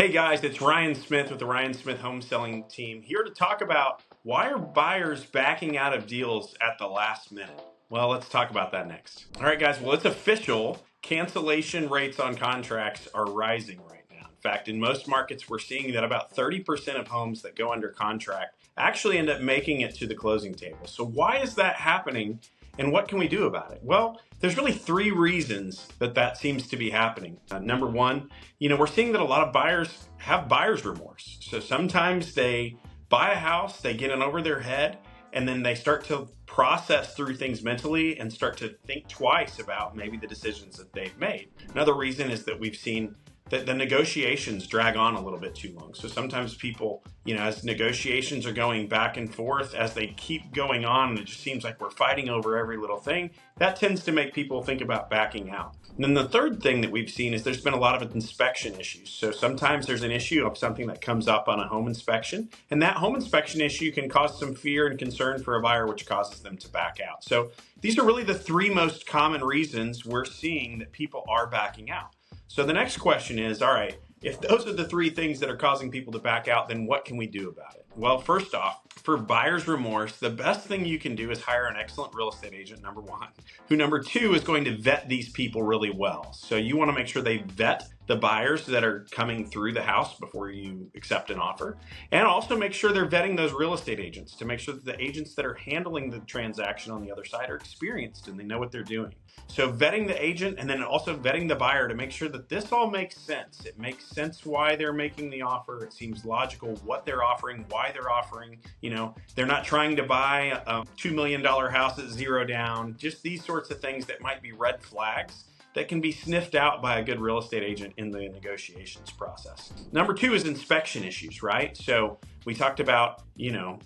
Hey guys, it's Ryan Smith with the Ryan Smith Home Selling Team, here to talk about why are buyers backing out of deals at the last minute? Well, let's talk about that next. All right, guys, well, it's official. Cancellation rates on contracts are rising right now. In fact, in most markets, we're seeing that about 30% of homes that go under contract actually end up making it to the closing table. So why is that happening? And what can we do about it? Well, there's really three reasons that seems to be happening. Number one, we're seeing that a lot of buyers have buyer's remorse. So sometimes they buy a house, they get in over their head, and then they start to process through things mentally and start to think twice about maybe the decisions that they've made. Another reason is that we've seen that the negotiations drag on a little bit too long. So sometimes people, as negotiations are going back and forth, as they keep going on, and it just seems like we're fighting over every little thing, that tends to make people think about backing out. And then the third thing that we've seen is there's been a lot of inspection issues. So sometimes there's an issue of something that comes up on a home inspection, and that home inspection issue can cause some fear and concern for a buyer, which causes them to back out. So these are really the three most common reasons we're seeing that people are backing out. So the next question is, all right, if those are the three things that are causing people to back out, then what can we do about it? Well, first off, for buyer's remorse, the best thing you can do is hire an excellent real estate agent, number one, who number two is going to vet these people really well. So you want to make sure they vet the buyers that are coming through the house before you accept an offer, and also make sure they're vetting those real estate agents to make sure that the agents that are handling the transaction on the other side are experienced and they know what they're doing. So vetting the agent and then also vetting the buyer to make sure that this all makes sense. It makes sense why they're making the offer. It seems logical what they're offering, why they're offering. They're not trying to buy a $2 million house at zero down. Just these sorts of things that might be red flags that can be sniffed out by a good real estate agent in the negotiations process. Number two is inspection issues, right? So we talked about,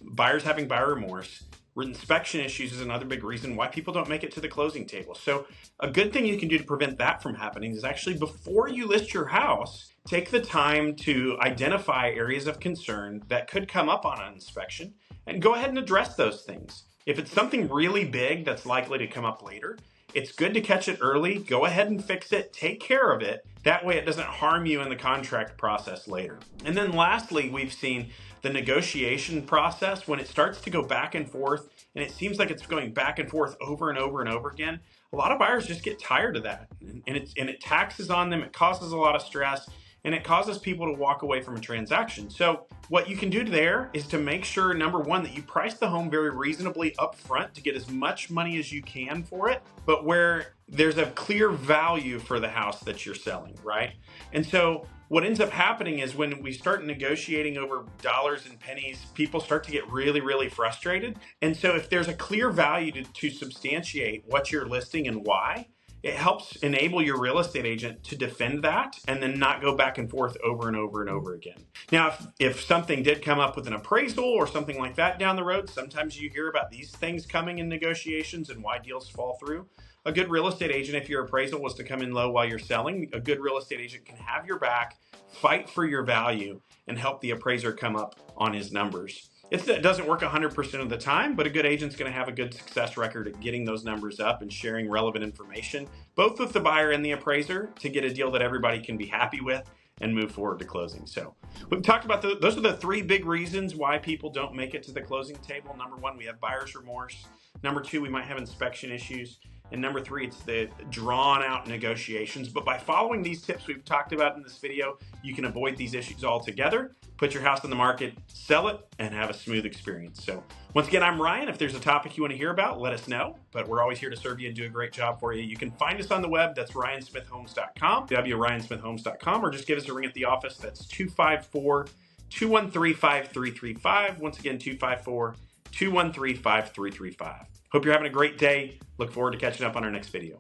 buyers having buyer remorse. Inspection issues is another big reason why people don't make it to the closing table. So a good thing you can do to prevent that from happening is actually before you list your house, take the time to identify areas of concern that could come up on an inspection and go ahead and address those things. If it's something really big that's likely to come up later, it's good to catch it early, go ahead and fix it, take care of it. That way it doesn't harm you in the contract process later. And then lastly, we've seen the negotiation process, when it starts to go back and forth, and it seems like it's going back and forth over and over and over again, a lot of buyers just get tired of that. And it taxes on them, it causes a lot of stress, and it causes people to walk away from a transaction. So what you can do there is to make sure, number one, that you price the home very reasonably upfront to get as much money as you can for it, but where there's a clear value for the house that you're selling, right? And so what ends up happening is when we start negotiating over dollars and pennies, people start to get really, really frustrated. And so if there's a clear value to substantiate what you're listing and why, it helps enable your real estate agent to defend that and then not go back and forth over and over and over again. Now, if something did come up with an appraisal or something like that down the road, sometimes you hear about these things coming in negotiations and why deals fall through. A good real estate agent, if your appraisal was to come in low while you're selling, a good real estate agent can have your back, fight for your value, and help the appraiser come up on his numbers. It doesn't work 100% of the time, but a good agent's going to have a good success record at getting those numbers up and sharing relevant information, both with the buyer and the appraiser, to get a deal that everybody can be happy with and move forward to closing. So we've talked about those are the three big reasons why people don't make it to the closing table. Number one, we have buyer's remorse. Number two, we might have inspection issues. And number three, it's the drawn out negotiations. But by following these tips we've talked about in this video, you can avoid these issues altogether, put your house on the market, sell it, and have a smooth experience. So once again, I'm Ryan. If there's a topic you want to hear about, let us know. But we're always here to serve you and do a great job for you. You can find us on the web. That's ryansmithhomes.com, wryansmithhomes.com, or just give us a ring at the office. That's 254-213-5335. Once again, 254-213-5335. Hope you're having a great day. Look forward to catching up on our next video.